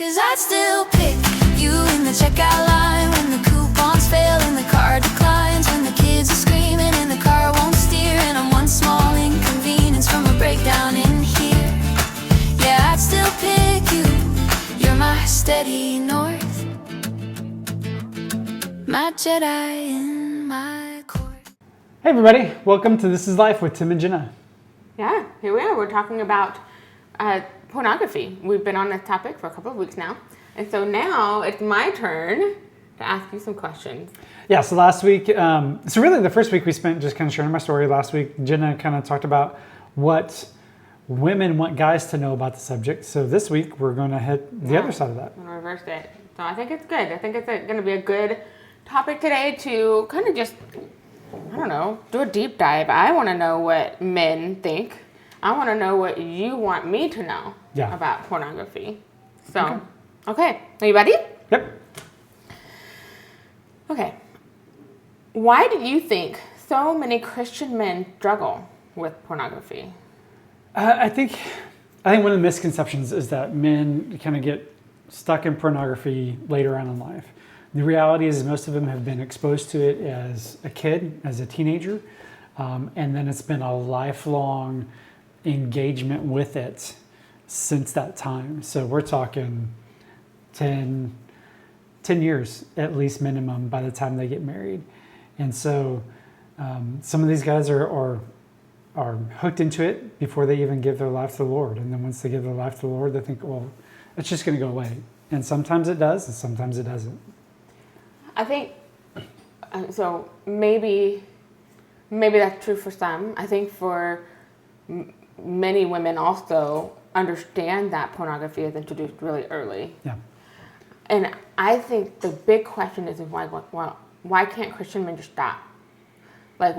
'Cause I'd still pick you in the checkout line when the coupons fail and the card declines, when the kids are screaming and the car won't steer, and I'm one small inconvenience from a breakdown in here. Yeah, I'd still pick you. You're my steady north, my Jedi in my court. Hey everybody, welcome to This Is Life with Tim and Jenna. Yeah, here we are. We're talking about pornography. We've been on this topic for a couple of weeks now. And so now it's my turn to ask you some questions. Yeah, so last week, so really the first week we spent just kind of sharing my story. Last week, Jenna kind of talked about what women want guys to know about the subject. So this week we're going to hit the other side of that. I'm going to reverse it. So I think it's good. I think it's going to be a good topic today to kind of just, I don't know, do a deep dive. I want to know what men think. I want to know what you want me to know about pornography. So, okay. Are you ready? Yep. Okay. Why do you think so many Christian men struggle with pornography? I think one of the misconceptions is that men kind of get stuck in pornography later on in life. The reality is most of them have been exposed to it as a kid, as a teenager, and then it's been a lifelong engagement with it since that time. So we're talking 10 years at least minimum by the time they get married. And so some of these guys are hooked into it before they even give their life to the Lord. And then once they give their life to the Lord, they think, well, it's just going to go away. And sometimes it does, and sometimes it doesn't. I think, so maybe that's true for some. I think for many women also understand that pornography is introduced really early. Yeah. And I think the big question is why can't Christian men just stop? Like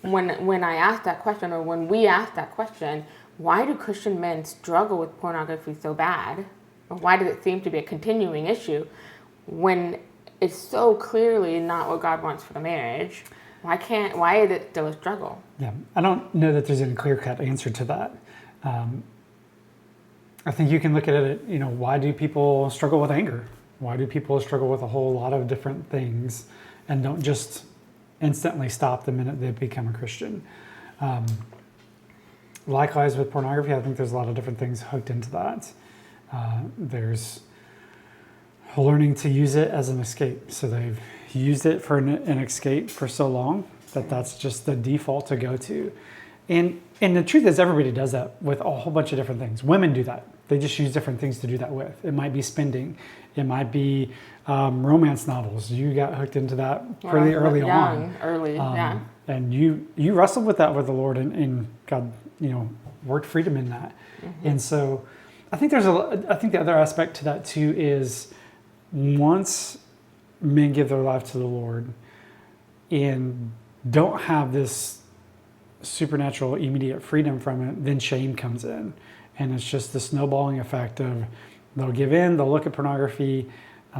when I ask that question, or when we ask that question, why do Christian men struggle with pornography so bad? Or why does it seem to be a continuing issue when it's so clearly not what God wants for the marriage? Why is it still a struggle? Yeah, I don't know that there's any clear-cut answer to that. I think you can look at it, why do people struggle with anger? Why do people struggle with a whole lot of different things and don't just instantly stop the minute they become a Christian? Likewise with pornography, I think there's a lot of different things hooked into that. There's learning to use it as an escape. So they've used it for an escape for so long that's just the default to go to. And the truth is everybody does that with a whole bunch of different things. Women do that. They just use different things to do that with. It might be spending. It might be romance novels. You got hooked into that pretty early on. And you wrestled with that with the Lord, and God, worked freedom in that. Mm-hmm. And so I think the other aspect to that too is once men give their life to the Lord and don't have this supernatural immediate freedom from it, then shame comes in. And it's just the snowballing effect of they'll give in, they'll look at pornography,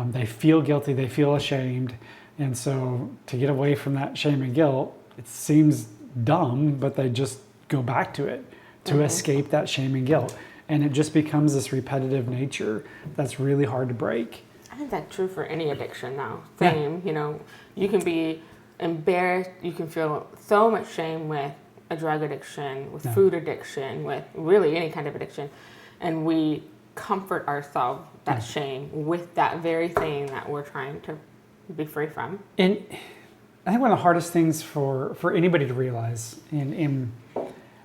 they feel guilty, they feel ashamed. And so to get away from that shame and guilt, it seems dumb, but they just go back to it to escape that shame and guilt. And it just becomes this repetitive nature that's really hard to break. I think that's true for any addiction now. Same, you can be embarrassed, you can feel so much shame with a drug addiction, with food addiction, with really any kind of addiction. And we comfort ourselves, that shame, with that very thing that we're trying to be free from. And I think one of the hardest things for anybody to realize, and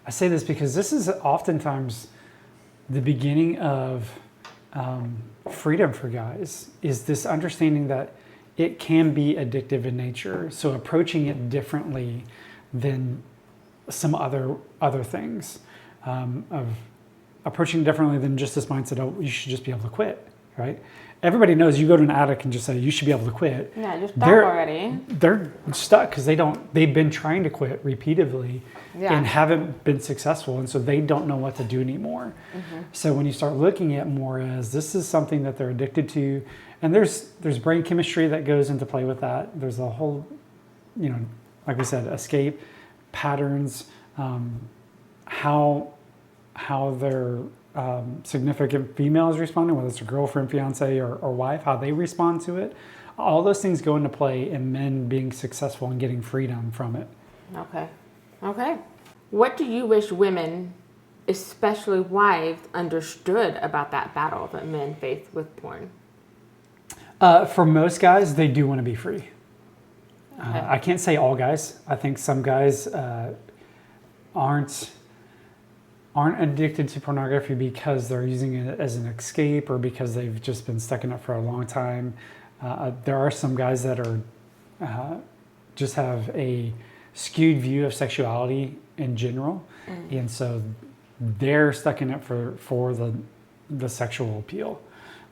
I say this because this is oftentimes the beginning of freedom for guys, is this understanding that it can be addictive in nature. So approaching it differently than some other things, of approaching it differently than just this mindset, oh, you should just be able to quit, right? Everybody knows you go to an addict and just say, you should be able to quit. Yeah, just stop already. They're stuck because they've been trying to quit repeatedly and haven't been successful. And so they don't know what to do anymore. Mm-hmm. So when you start looking at more as this is something that they're addicted to, and there's brain chemistry that goes into play with that. There's a whole, like we said, escape patterns, how they're significant female is responding, whether it's a girlfriend, fiance, or wife, how they respond to it. All those things go into play in men being successful and getting freedom from it. Okay. What do you wish women, especially wives, understood about that battle that men face with porn? For most guys, they do want to be free. Okay. I can't say all guys. I think some guys aren't addicted to pornography because they're using it as an escape or because they've just been stuck in it for a long time. There are some guys that are just have a skewed view of sexuality in general, and so they're stuck in it for the sexual appeal,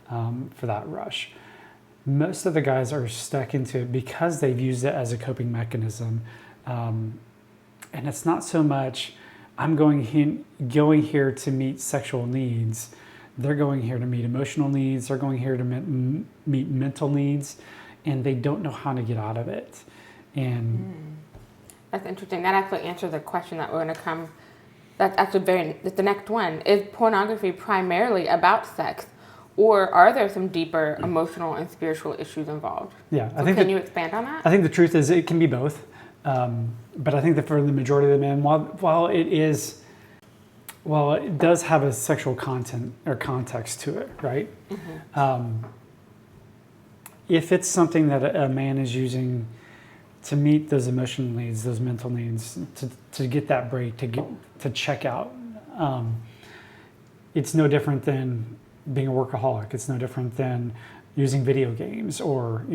for that rush. Most of the guys are stuck into it because they've used it as a coping mechanism, and it's not so much I'm going here to meet sexual needs. They're going here to meet emotional needs. They're going here to meet mental needs, and they don't know how to get out of it. And that's interesting. That actually answers the question that we're going to come. That's actually that's the next one. Is pornography primarily about sex, or are there some deeper emotional and spiritual issues involved? Yeah, Can you expand on that? I think the truth is it can be both. But I think that for the majority of the men, while it does have a sexual content or context to it, right? If it's something that a man is using to meet those emotional needs, those mental needs, to get that break, to check out, it's no different than being a workaholic. It's no different than using video games or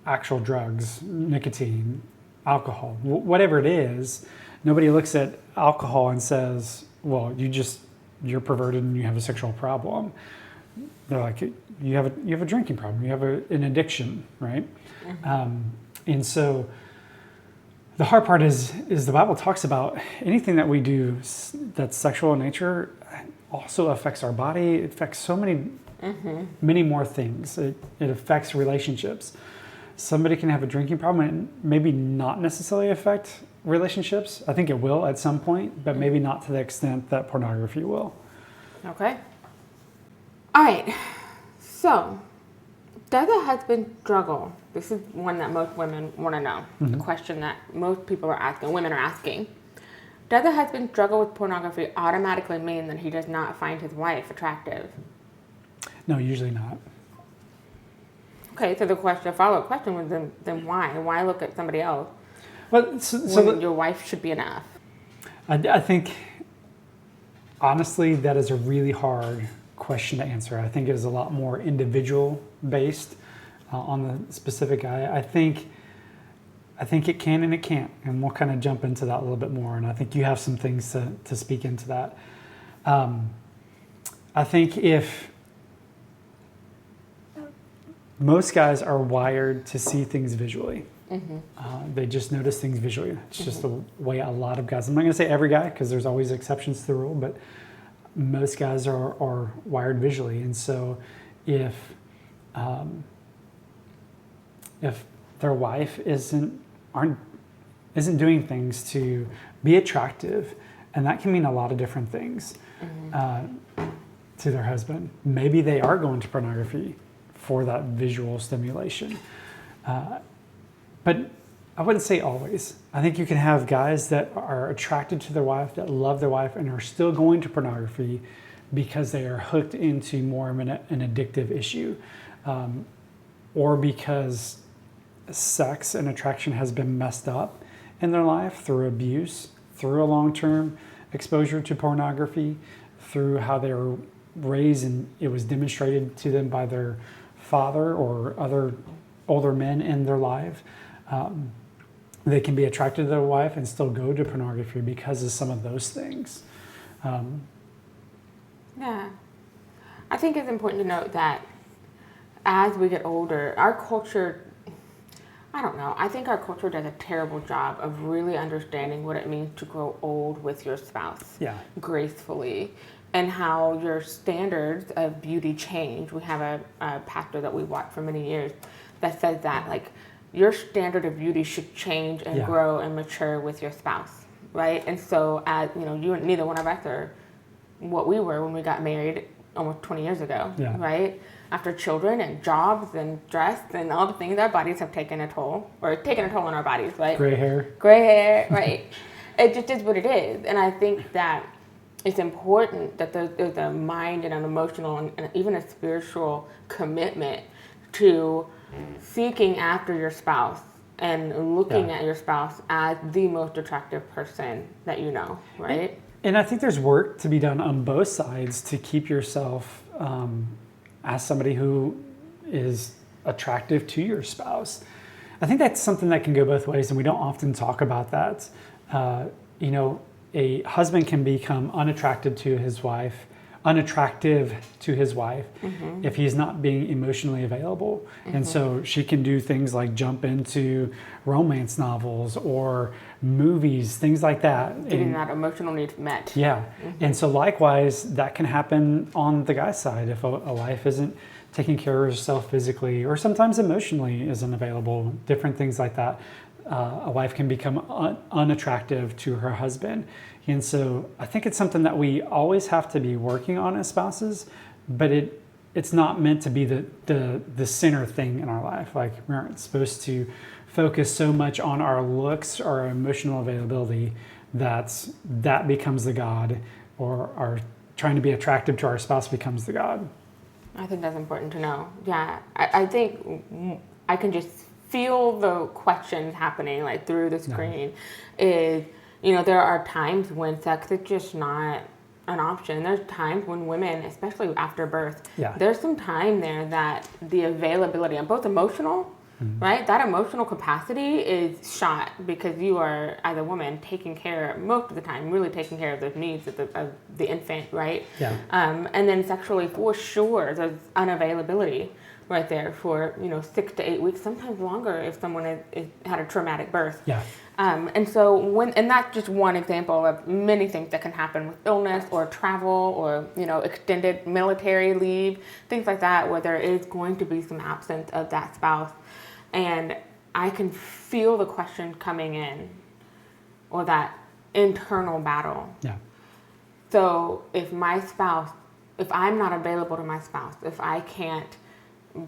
actual drugs, nicotine, alcohol, whatever it is. Nobody looks at alcohol and says, well, you're perverted and you have a sexual problem. They're like, you have a drinking problem, you have an addiction, right? And so the hard part is the Bible talks about anything that we do that's sexual in nature also affects our body. It affects so many more things. It affects relationships. Somebody can have a drinking problem and maybe not necessarily affect relationships. I think it will at some point, but maybe not to the extent that pornography will. Okay. All right. So, does a husband struggle? This is one that most women want to know. The question that most people are asking, women are asking. Does a husband struggle with pornography automatically mean that he does not find his wife attractive? No, usually not. Okay, so the follow-up question was then why? Why look at somebody else Well, when your wife should be enough? I think, honestly, that is a really hard question to answer. I think it is a lot more individual based on the specific guy. I think it can and it can't, and we'll kind of jump into that a little bit more. And I think you have some things to speak into that. I think if most guys are wired to see things visually. They just notice things visually. It's just the way a lot of guys, I'm not going to say every guy because there's always exceptions to the rule, but most guys are wired visually. And so if their wife isn't doing things to be attractive, and that can mean a lot of different things to their husband. Maybe they are going to pornography for that visual stimulation. But I wouldn't say always. I think you can have guys that are attracted to their wife, that love their wife, and are still going to pornography because they are hooked into more of an addictive issue, or because sex and attraction has been messed up in their life through abuse, through a long-term exposure to pornography, through how they were raised and it was demonstrated to them by their father or other older men in their life. They can be attracted to their wife and still go to pornography because of some of those things. Yeah. I think it's important to note that as we get older, our culture, I don't know, I think our culture does a terrible job of really understanding what it means to grow old with your spouse gracefully, and how your standards of beauty change. We have a pastor that we watched for many years that says that, like, your standard of beauty should change and grow and mature with your spouse, right? And so, as you know, neither one of us are what we were when we got married almost 20 years ago, Yeah. right? After children and jobs and dress and all the things, our bodies have taken a toll on our bodies, right? Gray hair. Gray hair, right? It just is what it is. And I think that it's important that there's a mind and an emotional and even a spiritual commitment to seeking after your spouse and looking at your spouse as the most attractive person that you know, right? And I think there's work to be done on both sides to keep yourself as somebody who is attractive to your spouse. I think that's something that can go both ways, and we don't often talk about that. You know, a husband can become unattractive to his wife if he's not being emotionally available. And so she can do things like jump into romance novels or movies, things like that. Getting that emotional need met. Yeah. And so likewise, that can happen on the guy's side if a wife isn't taking care of herself physically or sometimes emotionally isn't available, different things like that. A wife can become unattractive to her husband. And so I think it's something that we always have to be working on as spouses, but it's not meant to be the center thing in our life. Like, we aren't supposed to focus so much on our looks or our emotional availability that becomes the God, or our trying to be attractive to our spouse becomes the God. I think that's important to know. Yeah, I think I can just feel the questions happening like through the screen. Is, you know, there are times when sex is just not an option. There's times when women, especially after birth, there's some time there that the availability and both emotional, right? That emotional capacity is shot because you are, as a woman, taking care most of the time, really taking care of the needs of the infant, right? Yeah. And then sexually, for sure, there's unavailability right there for 6 to 8 weeks, sometimes longer if someone had a traumatic birth. Yeah. And so and that's just one example of many things that can happen with illness or travel or extended military leave, things like that, where there is going to be some absence of that spouse. And I can feel the question coming in, or that internal battle. Yeah. So if I'm not available to my spouse, if I can't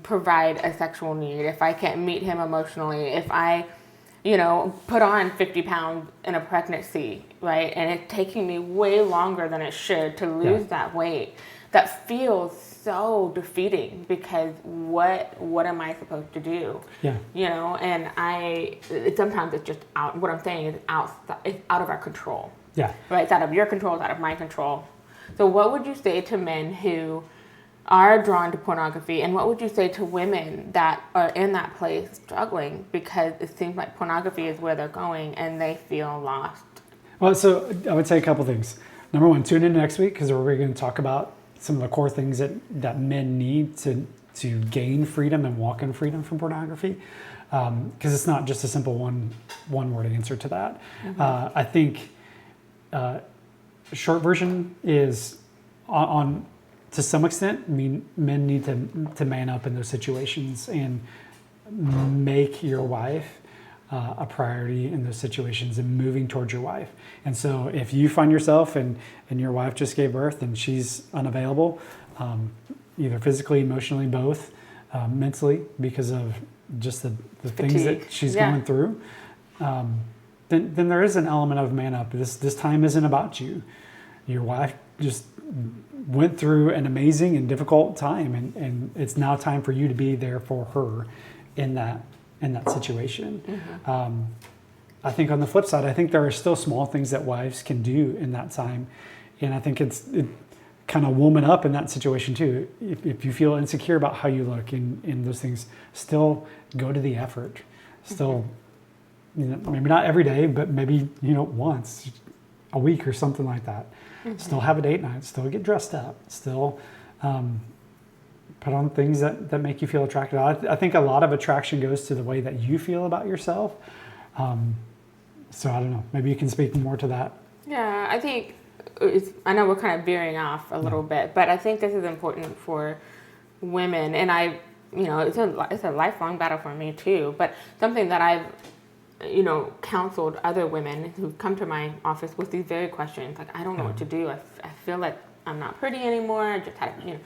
provide a sexual need, if I can't meet him emotionally, if I, put on 50 pounds in a pregnancy, right? And it's taking me way longer than it should to lose that weight, that feels so defeating, because what am I supposed to do? Yeah. And sometimes it's just out. What I'm saying is it's out of our control. Yeah. Right? It's out of your control, it's out of my control. So what would you say to men who are drawn to pornography, and what would you say to women that are in that place struggling because it seems like pornography is where they're going and they feel lost? Well, so I would say a couple things. Number one, tune in next week, because we're going to talk about some of the core things that men need to gain freedom and walk in freedom from pornography, because it's not just a simple one word answer to that. I think short version is on to some extent, men need to man up in those situations and make your wife a priority in those situations and moving towards your wife. And so if you find yourself and your wife just gave birth and she's unavailable, either physically, emotionally, both, mentally, because of just the things that she's going through, then there is an element of man up. This time isn't about you. Your wife just went through an amazing and difficult time, and it's now time for you to be there for her in that situation. I think on the flip side, I think there are still small things that wives can do in that time, and I think it kind of woman up in that situation too. If you feel insecure about how you look in those things, still go to the effort. Still, maybe not every day, but maybe once a week or something like that. Still have a date night, still get dressed up, still put on things that make you feel attracted. I think a lot of attraction goes to the way that you feel about yourself. So I don't know, maybe you can speak more to that. Yeah, I think I know we're kind of veering off a little bit, but I think this is important for women, and it's a lifelong battle for me too, but something that I've counseled other women who come to my office with these very questions. Like, I don't know what to do. I feel like I'm not pretty anymore. I just had,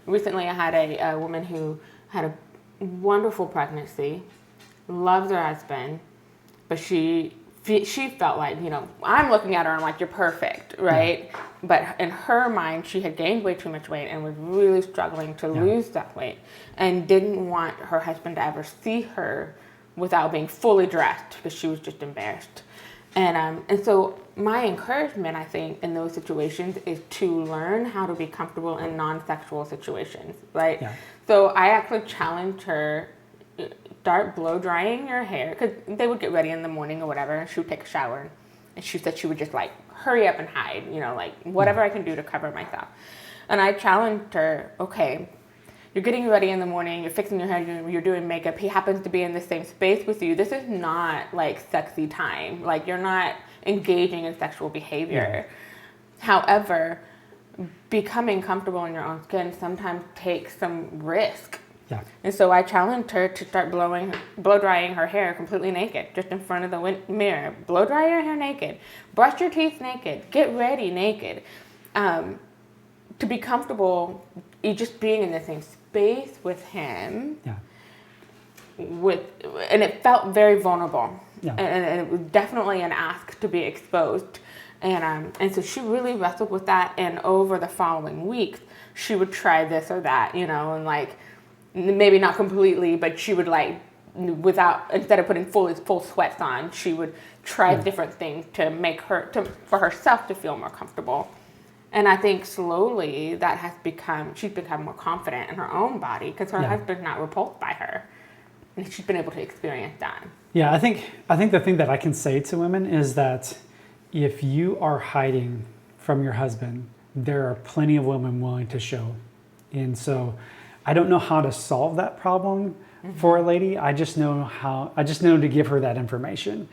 recently I had a woman who had a wonderful pregnancy, loves her husband, but she felt like, I'm looking at her and I'm like, you're perfect, right? Yeah. But in her mind, she had gained way too much weight and was really struggling to lose that weight, and didn't want her husband to ever see her without being fully dressed because she was just embarrassed. And so my encouragement, I think, in those situations is to learn how to be comfortable in non-sexual situations, right? Yeah. So I actually challenged her, start blow drying your hair, because they would get ready in the morning or whatever, and she would take a shower, and she said she would just like hurry up and hide, like whatever I can do to cover myself. And I challenged her, okay, you're getting ready in the morning, you're fixing your hair, you're doing makeup, he happens to be in the same space with you. This is not like sexy time. Like, you're not engaging in sexual behavior. Yeah. However, becoming comfortable in your own skin sometimes takes some risk. Yeah. And so I challenged her to start blow drying her hair completely naked, just in front of the mirror. Blow dry your hair naked. Brush your teeth naked. Get ready naked. To be comfortable, just being in the same space with him. Yeah. And it felt very vulnerable. Yeah. And it was definitely an ask to be exposed. And so she really wrestled with that. And over the following weeks, she would try this or that, and like, maybe not completely, but she would like, instead of putting full sweats on, she would try different things to make for herself to feel more comfortable. And I think slowly she's become more confident in her own body because her husband's not repulsed by her. And she's been able to experience that. Yeah, I think the thing that I can say to women is that if you are hiding from your husband, there are plenty of women willing to show. And so I don't know how to solve that problem for a lady. I just know to give her that information,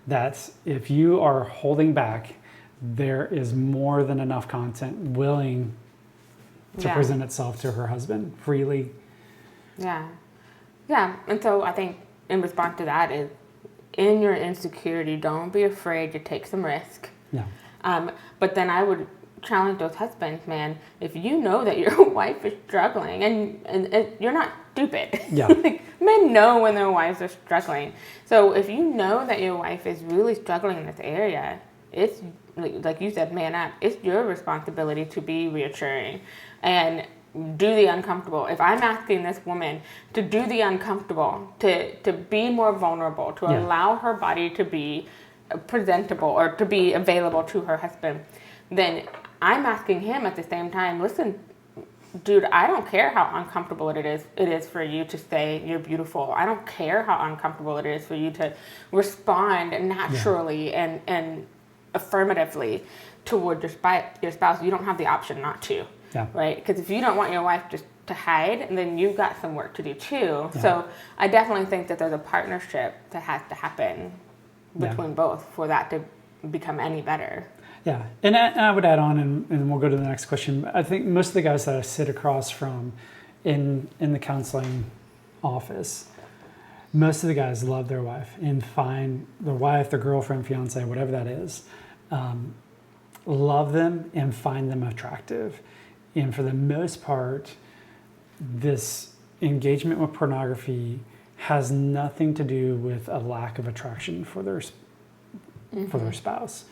that if you are holding back, there is more than enough content willing to present itself to her husband freely. Yeah. Yeah. And so I think in response to that is, in your insecurity, don't be afraid to take some risk. Yeah. But then I would challenge those husbands, man, if you know that your wife is struggling, and you're not stupid. Yeah. Like, men know when their wives are struggling. So if you know that your wife is really struggling in this area, it's like you said, man up. It's your responsibility to be reassuring and do the uncomfortable. If I'm asking this woman to do the uncomfortable, to be more vulnerable, to allow her body to be presentable or to be available to her husband, then I'm asking him at the same time, listen, dude, I don't care how uncomfortable it is for you to say you're beautiful. I don't care how uncomfortable it is for you to respond naturally and affirmatively toward your spouse. You don't have the option not to, right? Because if you don't want your wife just to hide, then you've got some work to do too. Yeah. So I definitely think that there's a partnership that has to happen between both for that to become any better. Yeah, and I would add on, and we'll go to the next question. I think most of the guys that I sit across from in the counseling office, most of the guys love their wife and find their wife, their girlfriend, fiance, whatever that is, love them and find them attractive. And for the most part, this engagement with pornography has nothing to do with a lack of attraction for their spouse.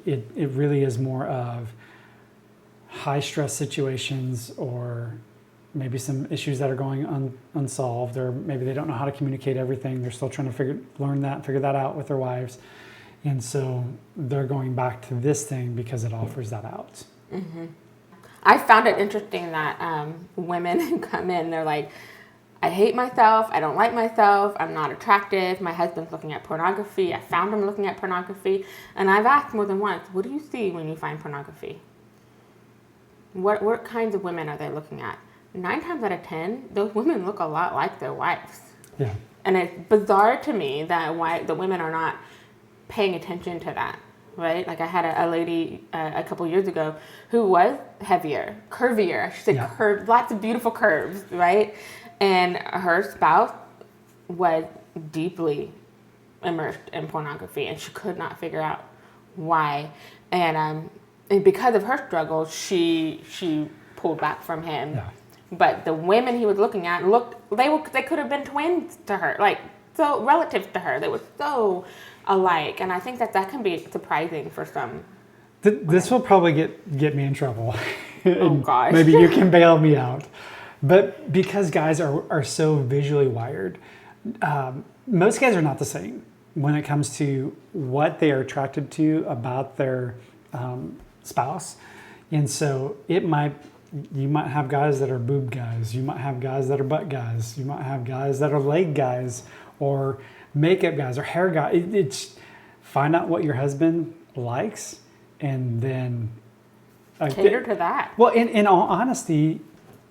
It really is more of high stress situations, or maybe some issues that are going unsolved, or maybe they don't know how to communicate everything. They're still trying to figure that out with their wives. And so they're going back to this thing because it offers that out. Mm-hmm. I found it interesting that women come in, they're like, I hate myself, I don't like myself, I'm not attractive, my husband's looking at pornography, I found him looking at pornography, and I've asked more than once, what do you see when you find pornography? What kinds of women are they looking at? 9 times out of 10, those women look a lot like their wives. Yeah. And it's bizarre to me that the women are not paying attention to that, right? Like, I had a lady a couple years ago who was heavier, curvier, she said curved, lots of beautiful curves, right? And her spouse was deeply immersed in pornography, and she could not figure out why. And and because of her struggle, she pulled back from him. Yeah. But the women he was looking at they could have been twins to her, like so relatives to her. They were so alike, and I think that can be surprising for some. This will probably get me in trouble. Oh gosh. Maybe you can bail me out. But because guys are so visually wired, most guys are not the same when it comes to what they are attracted to about their spouse. And so you might have guys that are boob guys. You might have guys that are butt guys. You might have guys that are leg guys or makeup guys or hair guys. It's find out what your husband likes and then Cater to that. Well, in all honesty,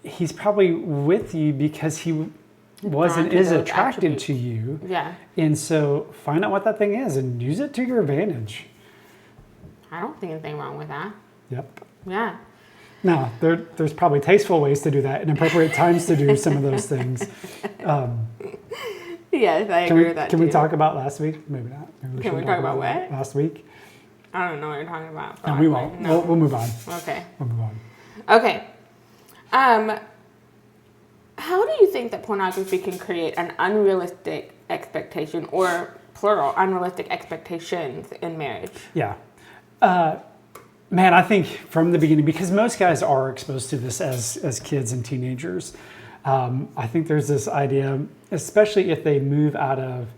he's probably with you because he was and is attracted to you. Yeah. And so find out what that thing is and use it to your advantage. I don't think anything wrong with that. Yep. Yeah. Now, there's probably tasteful ways to do that and appropriate times to do some of those things. Yes, I agree with that. Can we talk about last week? Maybe not. Maybe Can we talk about what? Last week? I don't know what you're talking about. No, we won't. No. We'll move on. Okay. We'll move on. Okay. How do you think that pornography can create an unrealistic expectation, or plural, unrealistic expectations in marriage? Yeah. Man, I think from the beginning, because most guys are exposed to this as kids and teenagers, I think there's this idea, especially if they move out of,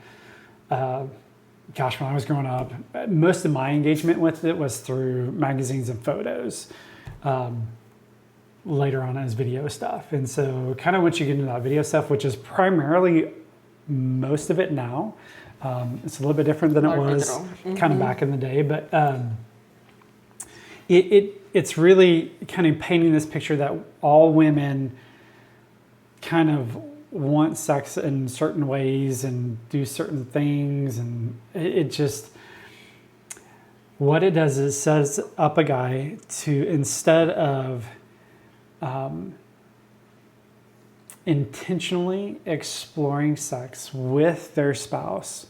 when I was growing up, most of my engagement with it was through magazines and photos. Later on as video stuff. And so kind of once you get into that video stuff, which is primarily most of it now, it's a little bit different than it was kind of back in the day, but it's really kind of painting this picture that all women kind of want sex in certain ways and do certain things, and it just, what it does is sets up a guy to, instead of intentionally exploring sex with their spouse,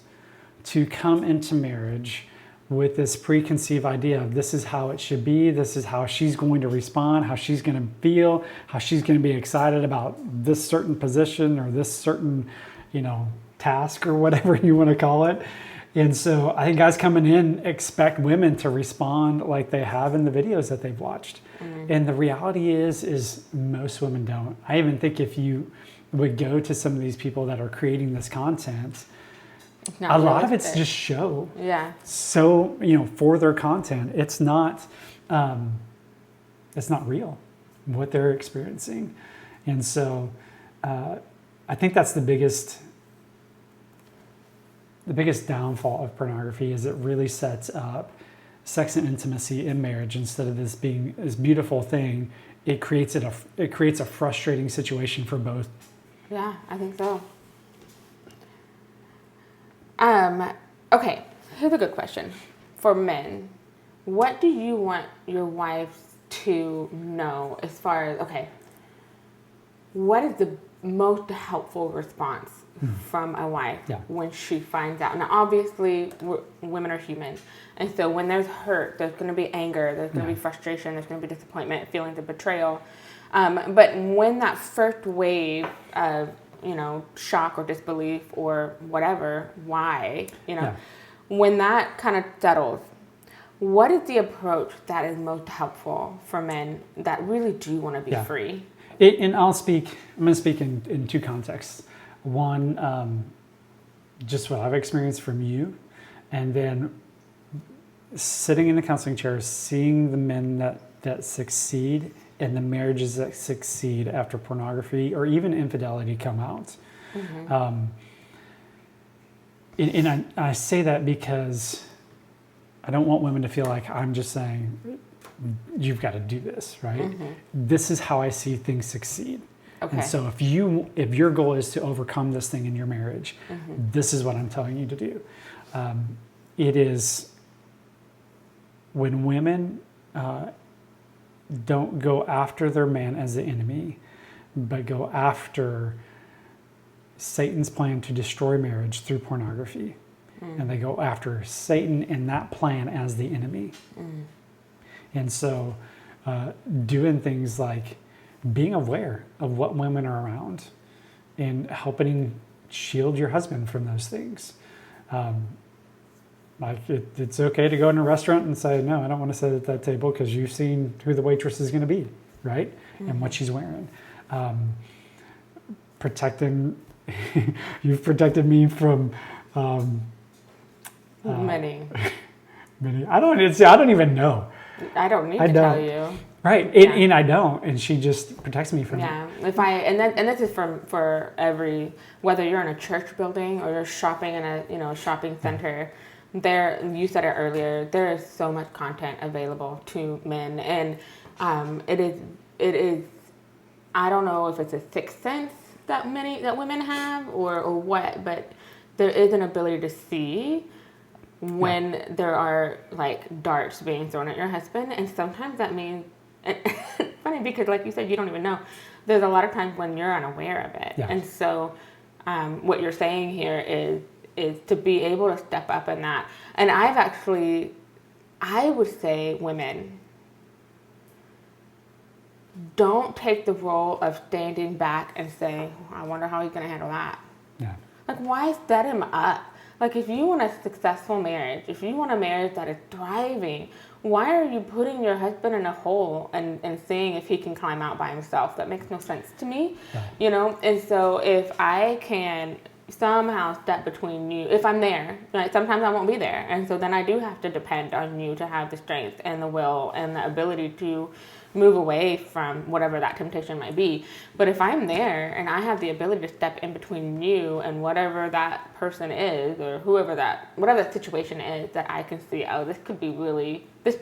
to come into marriage with this preconceived idea of this is how it should be, this is how she's going to respond, how she's going to feel, how she's going to be excited about this certain position or this certain, task or whatever you want to call it. And so I think guys coming in expect women to respond like they have in the videos that they've watched. Mm-hmm. And the reality is most women don't. I even think if you would go to some of these people that are creating this content, a lot of it's just show. Yeah. So, for their content, it's not real what they're experiencing. And so I think that's the biggest downfall of pornography is it really sets up sex and intimacy in marriage. Instead of this being this beautiful thing, it creates a frustrating situation for both. Yeah, I think so. Okay, here's a good question. For men, what do you want your wives to know as far as, what is the most helpful response from a wife when she finds out? Now, obviously, women are human. And so when there's hurt, there's going to be anger, there's going to be frustration, there's going to be disappointment, feelings of betrayal. But when that first wave of, shock or disbelief or whatever, why, when that kind of settles, what is the approach that is most helpful for men that really do want to be free? And I'm going to speak in two contexts. One, just what I've experienced from you, and then sitting in the counseling chair, seeing the men that succeed and the marriages that succeed after pornography or even infidelity come out. Mm-hmm. And I say that because I don't want women to feel like I'm just saying, you've got to do this, right? Mm-hmm. This is how I see things succeed. Okay. And so if your goal is to overcome this thing in your marriage, this is what I'm telling you to do. It is when women don't go after their man as the enemy, but go after Satan's plan to destroy marriage through pornography. And they go after Satan and that plan as the enemy. And so doing things like being aware of what women are around and helping shield your husband from those things. Like it's okay to go in a restaurant and say, no, I don't want to sit at that table because you've seen who the waitress is going to be, right? And what she's wearing. Protecting, you've protected me from Many. I don't even know. I don't need to tell you. Right, and I don't, and she just protects me from it. Yeah, and this is for every, whether you're in a church building or you're shopping in a shopping center. There, you said it earlier. There is so much content available to men, and it is. I don't know if it's a sixth sense that women have or what, but there is an ability to see when there are like darts being thrown at your husband, and sometimes that means. Funny because, like you said, you don't even know. There's a lot of times when you're unaware of it, and so what you're saying here is to be able to step up in that. And I would say, women, don't take the role of standing back and say, I wonder how he's going to handle that. Yeah. Like, why set him up? Like, if you want a successful marriage, if you want a marriage that is thriving, why are you putting your husband in a hole and seeing if he can climb out by himself? That makes no sense to me, And so if I can somehow step between you, if I'm there, like sometimes I won't be there. And so then I do have to depend on you to have the strength and the will and the ability to move away from whatever that temptation might be. But if I'm there and I have the ability to step in between you and whatever that person is or whatever that situation is, that I can see, this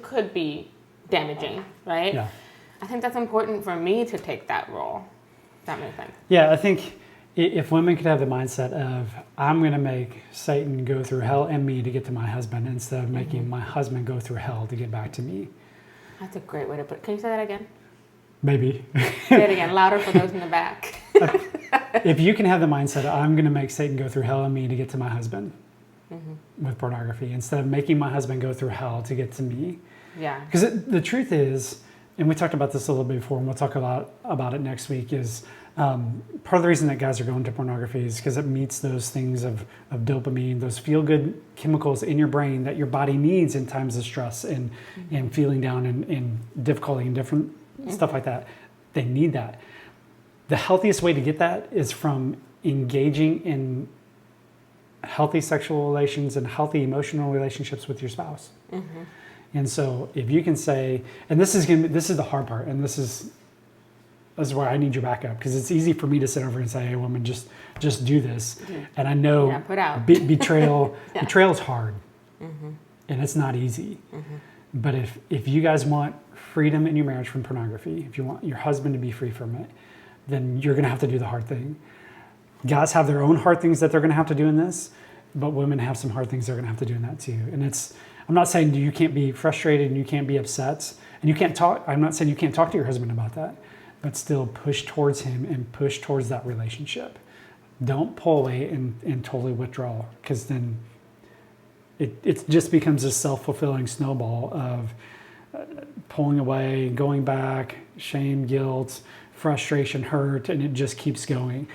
could be damaging, right? Yeah. I think that's important for me to take that role. If that makes sense. Yeah, I think if women could have the mindset of, I'm going to make Satan go through hell and me to get to my husband instead of making my husband go through hell to get back to me. That's a great way to put it. Can you say that again? Maybe. Say it again, louder for those in the back. If you can have the mindset, I'm going to make Satan go through hell and me to get to my husband with pornography instead of making my husband go through hell to get to me. Yeah. Because the truth is, and we talked about this a little bit before, and we'll talk a lot about it next week, is part of the reason that guys are going to pornography is because it meets those things of dopamine, those feel-good chemicals in your brain that your body needs in times of stress and feeling down and difficulty and different stuff like that. They need that. The healthiest way to get that is from engaging in healthy sexual relations and healthy emotional relationships with your spouse. And so if you can say, and this is the hard part, and this is where I need your backup, because it's easy for me to sit over and say, hey, woman, just do this. And I know betrayal is hard, and it's not easy. But if you guys want freedom in your marriage from pornography, if you want your husband to be free from it, then you're going to have to do the hard thing. Guys have their own hard things that they're going to have to do in this, but women have some hard things they're going to have to do in that too. And I'm not saying you can't be frustrated and you can't be upset and you can't talk. I'm not saying you can't talk to your husband about that, but still push towards him and push towards that relationship. Don't pull away and totally withdraw, because then it just becomes a self-fulfilling snowball of pulling away, going back, shame, guilt, frustration, hurt, and it just keeps going.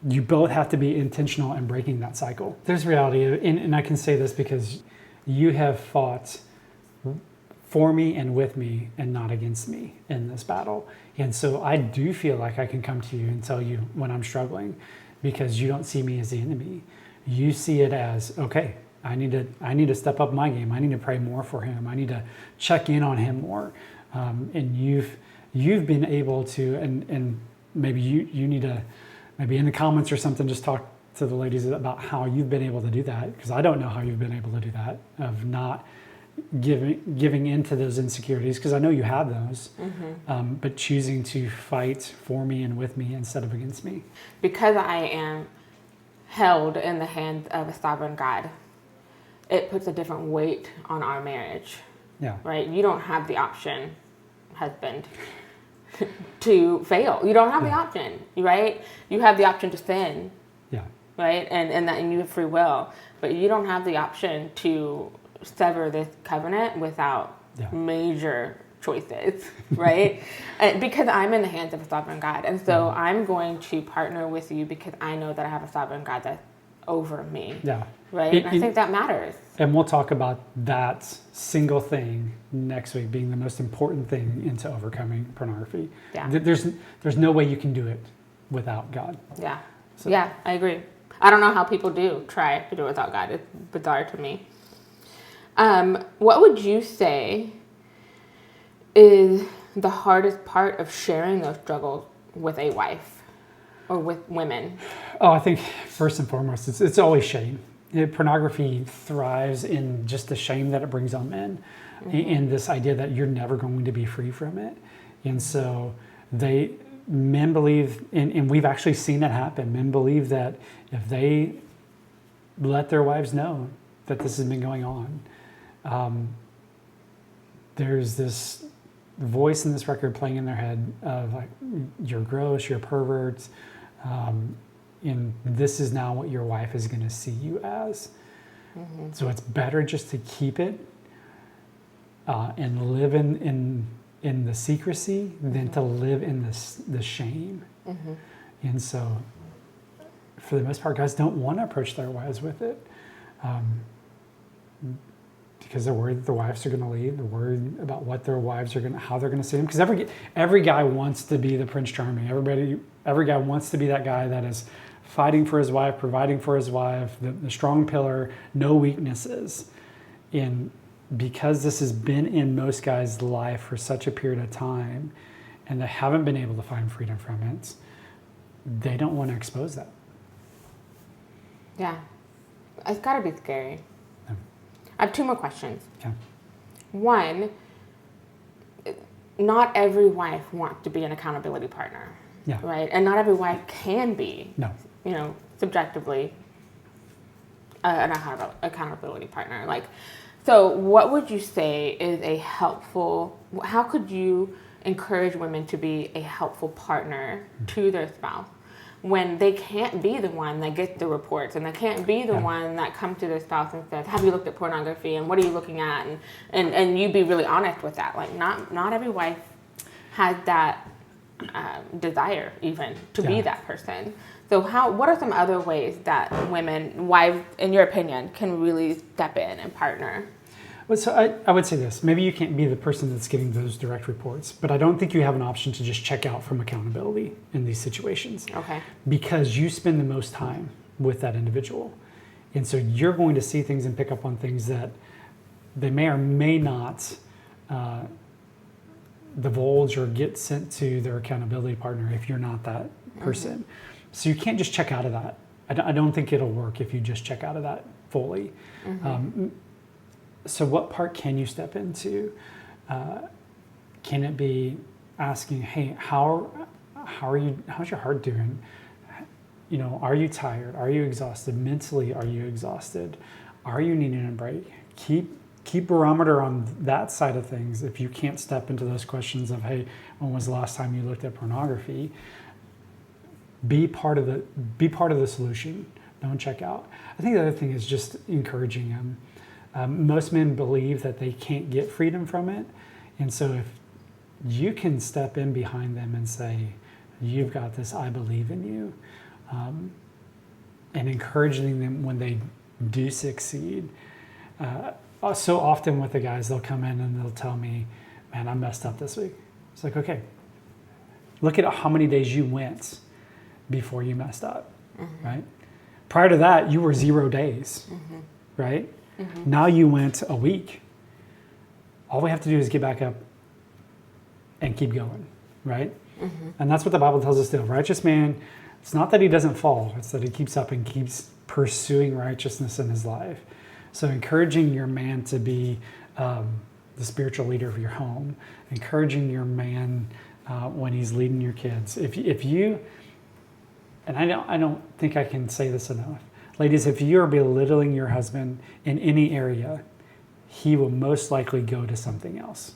You both have to be intentional in breaking that cycle. There's reality, and I can say this because you have fought for me and with me and not against me in this battle. And so I do feel like I can come to you and tell you when I'm struggling, because you don't see me as the enemy. You see it as, okay, I need to step up my game. I need to pray more for him. I need to check in on him more. And you've been able to, and maybe you need to, maybe in the comments or something, just talk to the ladies about how you've been able to do that, because I don't know how you've been able to do that, of not giving into those insecurities, because I know you have those, but choosing to fight for me and with me instead of against me. Because I am held in the hands of a sovereign God, it puts a different weight on our marriage. Yeah. Right? You don't have the option, husband, to fail. You don't have the option, right? You have the option to sin. Yeah. Right? And you have free will. But you don't have the option to sever this covenant without major choices, right? Because I'm in the hands of a sovereign God. And so I'm going to partner with you because I know that I have a sovereign God that's over me. Yeah. Right? And I think that matters. And we'll talk about that single thing next week being the most important thing into overcoming pornofography. Yeah. There's no way you can do it without God. Yeah. So, yeah, I agree. I don't know how people try to do it without God. It's bizarre to me. What would you say is the hardest part of sharing those struggles with a wife or with women? Oh, I think first and foremost, it's always shame. Pornography thrives in just the shame that it brings on men, and this idea that you're never going to be free from it. And so men believe, and we've actually seen it happen, men believe that if they let their wives know that this has been going on, there's this voice in this record playing in their head of like, you're gross, you're perverts, and this is now what your wife is going to see you as. So it's better just to keep it and live in the secrecy than to live in the shame. And so for the most part, guys don't want to approach their wives with it. Because they're worried that their wives are going to leave. They're worried about what their wives are how they're going to see them. Because every guy wants to be the Prince Charming. Every guy wants to be that guy that is fighting for his wife, providing for his wife, the strong pillar, no weaknesses. And because this has been in most guys' life for such a period of time, and they haven't been able to find freedom from it, they don't want to expose that. Yeah, it's got to be scary. I have two more questions. Okay. One, not every wife wants to be an accountability partner, right? And not every wife can be, subjectively an accountability partner. So what would you say is how could you encourage women to be a helpful partner to their spouse when they can't be the one that gets the reports, and they can't be the one that comes to their spouse and says, have you looked at pornography, and what are you looking at, and you be really honest with that. Not every wife has that desire even to be that person. So what are some other ways that wives, in your opinion, can really step in and partner? Well, so I would say this. Maybe you can't be the person that's getting those direct reports, but I don't think you have an option to just check out from accountability in these situations. Okay. Because you spend the most time with that individual. And so you're going to see things and pick up on things that they may or may not divulge or get sent to their accountability partner if you're not that person. So you can't just check out of that. I don't think it'll work if you just check out of that fully. So what part can you step into? Can it be asking, hey, how's your heart doing? Are you tired? Are you exhausted? Mentally, are you exhausted? Are you needing a break? Keep barometer on that side of things. If you can't step into those questions of, hey, when was the last time you looked at pornography? Be part of the solution. Don't check out. I think the other thing is just encouraging them. Most men believe that they can't get freedom from it. And so if you can step in behind them and say, you've got this, I believe in you, and encouraging them when they do succeed. So often with the guys, they'll come in and they'll tell me, man, I messed up this week. It's like, okay, look at how many days you went before you messed up, right? Prior to that, you were 0 days, right? Now you went a week. All we have to do is get back up and keep going, right? And that's what the Bible tells us to do. Righteous man, it's not that he doesn't fall, it's that he keeps up and keeps pursuing righteousness in his life. So encouraging your man to be the spiritual leader of your home, encouraging your man when he's leading your kids. If you, and I don't think I can say this enough, ladies, if you are belittling your husband in any area, he will most likely go to something else.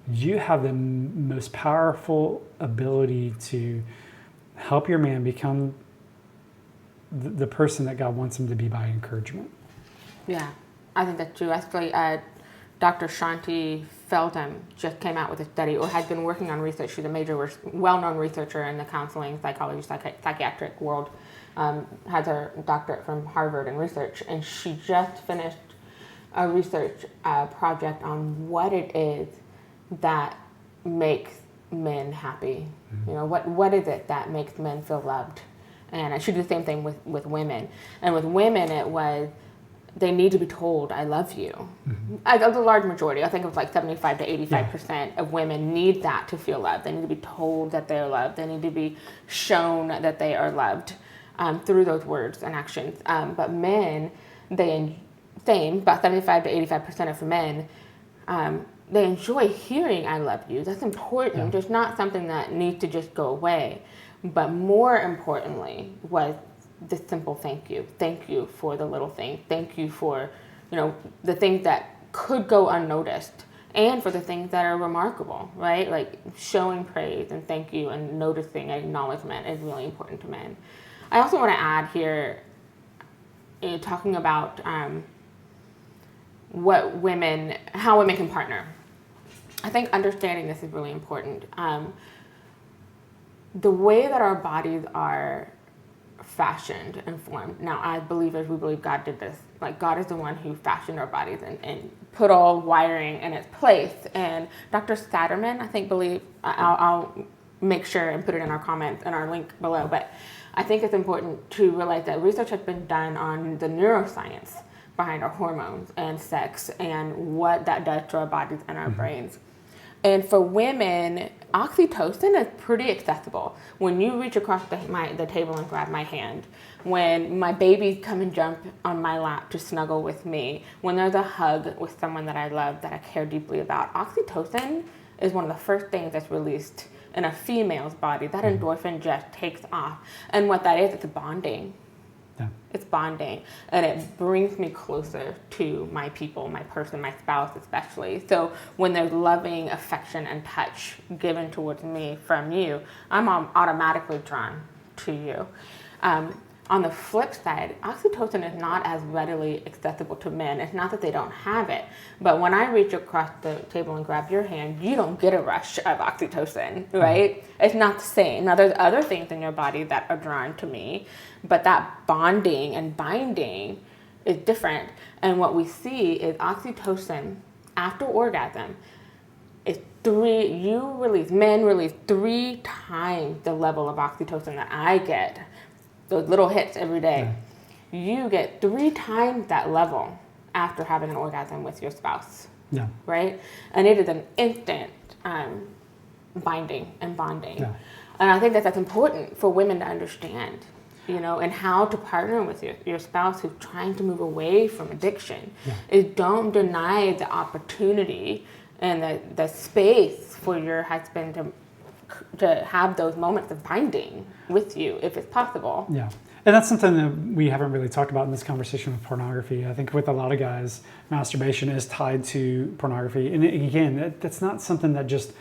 You have the most powerful ability to help your man become the person that God wants him to be by encouragement. Yeah, I think that's true. Actually, Dr. Shanti Feldham just came out with a study, or has been working on research. She's a major, well-known researcher in the counseling, psychology, psychiatric world. Has her doctorate from Harvard in research, and she just finished a research project on what it is that makes men happy. You know, what is it that makes men feel loved? And she did the same thing with women. And with women, it was, they need to be told, I love you. The large majority, I think it was like 75 to 85% of women need that to feel loved. They need to be told that they're loved. They need to be shown that they are loved through those words and actions. But men, about 75 to 85% of men, they enjoy hearing I love you. That's important. It's not something that needs to just go away. But more importantly was the simple thank you. Thank you for the little thing. Thank you for, the things that could go unnoticed, and for the things that are remarkable, right? Like showing praise and thank you and noticing acknowledgement is really important to men. I also want to add here, talking about how women can partner. I think understanding this is really important. The way that our bodies are fashioned and formed. Now, as believers, we believe God did this. Like, God is the one who fashioned our bodies and put all wiring in its place. And Dr. Satterman, I think, I'll make sure and put it in our comments and our link below, but I think it's important to realize that research has been done on the neuroscience behind our hormones and sex and what that does to our bodies and our brains. And for women, oxytocin is pretty accessible. When you reach across the table and grab my hand, when my babies come and jump on my lap to snuggle with me, when there's a hug with someone that I love, that I care deeply about, oxytocin is one of the first things that's released in a female's body. That endorphin just takes off. And what that is, it's bonding. Yeah. It's bonding, and it brings me closer to my people, my person, my spouse especially. So when there's loving affection and touch given towards me from you, I'm automatically drawn to you. On the flip side, oxytocin is not as readily accessible to men. It's not that they don't have it, but when I reach across the table and grab your hand, you don't get a rush of oxytocin, right? It's not the same. Now, there's other things in your body that are drawn to me, but that bonding and binding is different. And what we see is oxytocin after orgasm is men release 3 times the level of oxytocin that I get. Those little hits every day. Yeah. You get 3 times that level after having an orgasm with your spouse. Yeah. Right? And it is an instant binding and bonding. Yeah. And I think that's important for women to understand, and how to partner with your spouse who's trying to move away from addiction. Yeah. Is don't deny the opportunity and the space for your husband to have those moments of binding with you if it's possible. Yeah. And that's something that we haven't really talked about in this conversation with pornography. I think with a lot of guys, masturbation is tied to pornography. And again, that's not something that just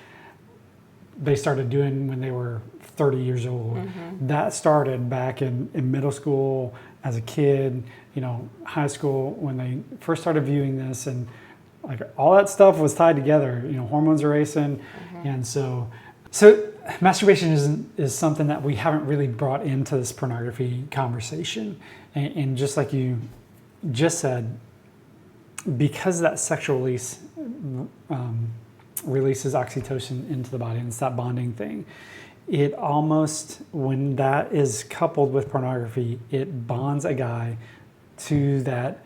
they started doing when they were 30 years old. Mm-hmm. That started back in middle school, as a kid, high school, when they first started viewing this, and like all that stuff was tied together. Hormones are racing. Mm-hmm. And so masturbation is something that we haven't really brought into this pornography conversation. And just like you just said, because that sexual release releases oxytocin into the body, and it's that bonding thing, it almost, when that is coupled with pornography, it bonds a guy to that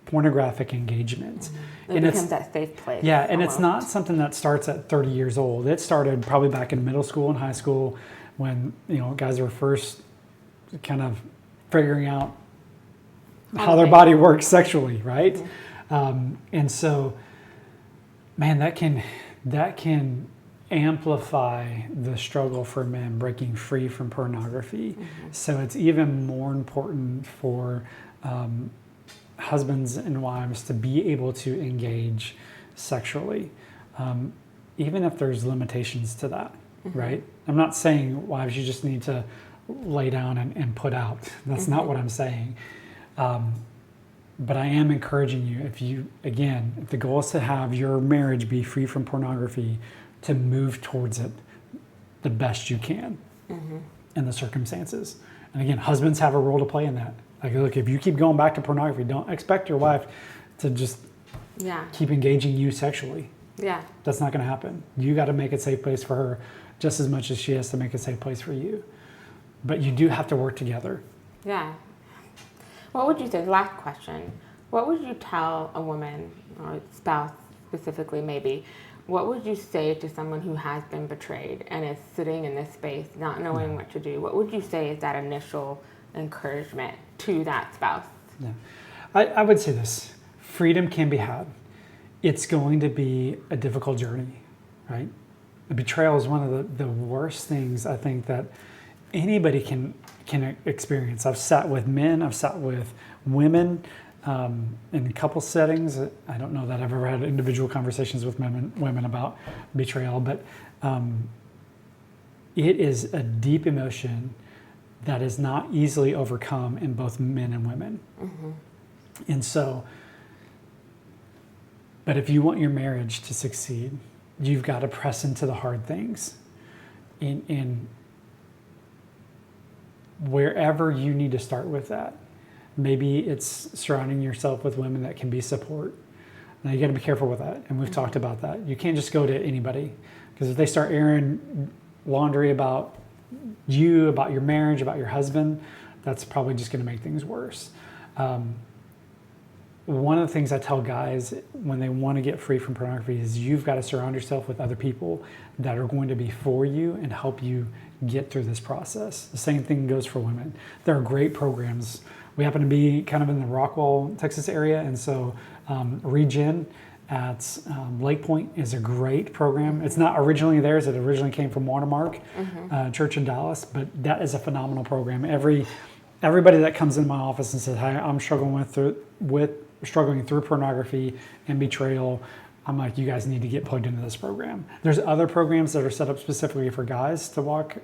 pornographic engagement. Mm-hmm. It becomes that safe place. Yeah, and almost. It's not something that starts at 30 years old. It started probably back in middle school and high school when, guys were first kind of figuring out how their body works sexually, right? Mm-hmm. And so, man, that can amplify the struggle for men breaking free from pornography. Mm-hmm. So it's even more important for husbands and wives to be able to engage sexually, even if there's limitations to that, mm-hmm. right? I'm not saying, wives, you just need to lay down and put out. That's mm-hmm. not what I'm saying. But I am encouraging you, if the goal is to have your marriage be free from pornography, to move towards it the best you can in the circumstances. And again, husbands have a role to play in that. Like, look, if you keep going back to pornography, don't expect your wife to just keep engaging you sexually. Yeah. That's not going to happen. You got to make it a safe place for her just as much as she has to make a safe place for you. But you do have to work together. Yeah. What would you say, last question, what would you tell a woman, or spouse specifically maybe, what would you say to someone who has been betrayed and is sitting in this space not knowing what to do? What would you say is that initial encouragement to that spouse? Yeah. I would say this, freedom can be had. It's going to be a difficult journey, right? The betrayal is one of the worst things I think that anybody can experience. I've sat with men, I've sat with women in couple settings. I don't know that I've ever had individual conversations with women about betrayal, but it is a deep emotion that is not easily overcome in both men and women. And so, but if you want your marriage to succeed, you've got to press into the hard things. In wherever you need to start with that. Maybe it's surrounding yourself with women that can be support. Now you got to be careful with that, and we've talked about that. You can't just go to anybody, because if they start airing laundry about you, about your marriage, about your husband, that's probably just going to make things worse. One of the things I tell guys when they want to get free from pornography is you've got to surround yourself with other people that are going to be for you and help you get through this process. The same thing goes for women. There are great programs. We happen to be kind of in the Rockwall, Texas area, and so Regen at Lake Point is a great program. It's not originally theirs. It originally came from Watermark Church in Dallas, but that is a phenomenal program. Everybody that comes in my office and says, "Hi, I'm struggling struggling through pornography and betrayal," I'm like, you guys need to get plugged into this program. There's other programs that are set up specifically for guys to walk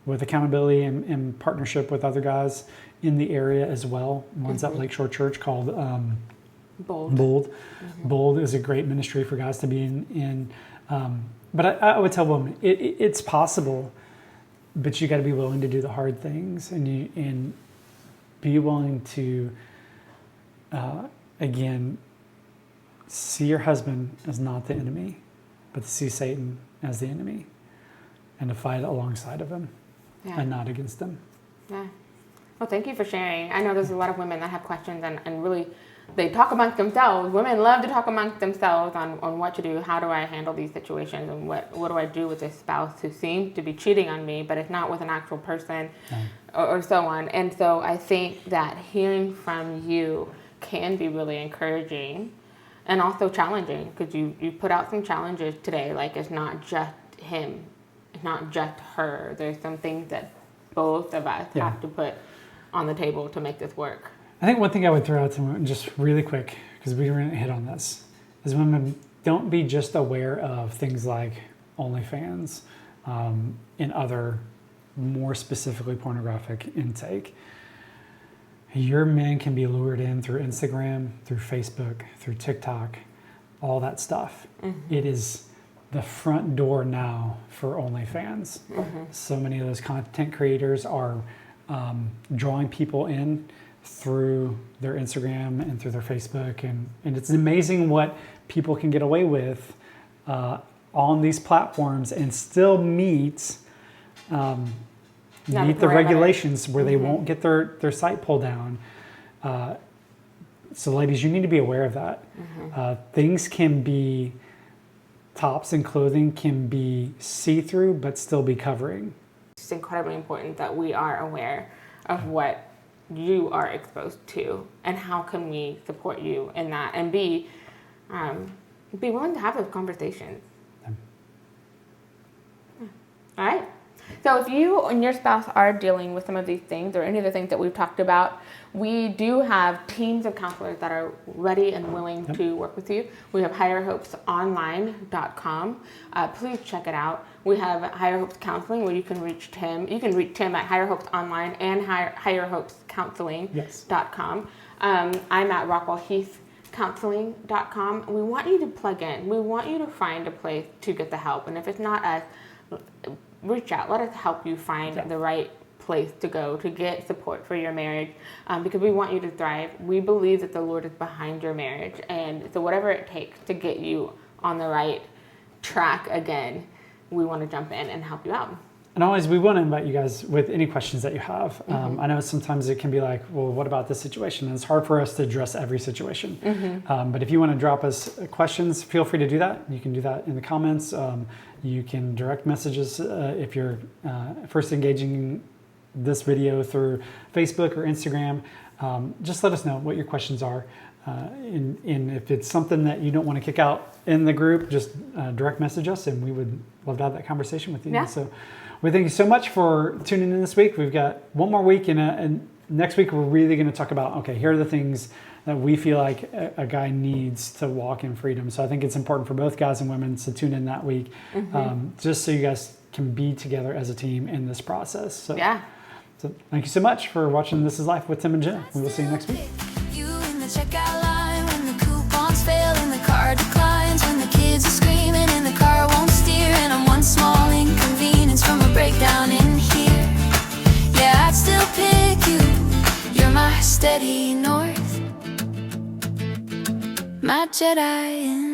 with accountability and in partnership with other guys in the area as well. One's at Lakeshore Church called Bold. Bold is a great ministry for guys to be in. But I would tell women, it's possible, but you got to be willing to do the hard things, and be willing to, again, see your husband as not the enemy, but to see Satan as the enemy, and to fight alongside of him and not against him. Yeah. Well, thank you for sharing. I know there's a lot of women that have questions, and really they talk amongst themselves. Women love to talk amongst themselves on what to do. How do I handle these situations, and what do I do with this spouse who seems to be cheating on me, but it's not with an actual person, or so on. And so I think that hearing from you can be really encouraging and also challenging, because you put out some challenges today. Like, it's not just him, it's not just her. There's some things that both of us have to put on the table to make this work. I think one thing I would throw out to women, just really quick, because we didn't hit on this, is women, don't be just aware of things like OnlyFans and other more specifically pornographic intake. Your men can be lured in through Instagram, through Facebook, through TikTok, all that stuff. It is the front door now for OnlyFans. So many of those content creators are drawing people in through their Instagram and through their Facebook, and it's amazing what people can get away with on these platforms and still meet the regulations where they won't get their site pulled down. So ladies, you need to be aware of that. Things can be, tops and clothing can be see-through but still be covering. It's incredibly important that we are aware of what you are exposed to, and how can we support you in that, and be willing to have those conversations. All right. So if you and your spouse are dealing with some of these things, or any of the things that we've talked about, we do have teams of counselors that are ready and willing to work with you. We have higherhopesonline.com. Please check it out. We have Higher Hopes Counseling, where you can reach Tim. You can reach Tim at Higher Hopes Online and higherhopescounseling.com. I'm at rockwellheathcounseling.com. We want you to plug in. We want you to find a place to get the help. And if it's not us, reach out. Let us help you find the right place to go to get support for your marriage, because we want you to thrive. We believe that the Lord is behind your marriage, and so whatever it takes to get you on the right track again, we want to jump in and help you out. And always, we want to invite you guys with any questions that you have. I know sometimes it can be like, well, what about this situation? And it's hard for us to address every situation. But if you want to drop us questions, feel free to do that. You can do that in the comments. You can direct messages if you're first engaging this video through Facebook or Instagram. Just let us know what your questions are. And if it's something that you don't want to kick out in the group, just direct message us, and we would love to have that conversation with you. Yeah. So we thank you so much for tuning in this week. We've got one more week, and next week we're really going to talk about, okay, here are the things that we feel like a guy needs to walk in freedom. So I think it's important for both guys and women to tune in that week, just so you guys can be together as a team in this process. So, so thank you so much for watching This Is Life with Tim and Jenna. We will see you next week. You in the checkout line when the coupons fail and the card declines, when the kids are screaming and the car won't steer, and I'm one small inconvenience from a breakdown in here. Yeah, I'd still pick you. You're my steady north, my Jedi.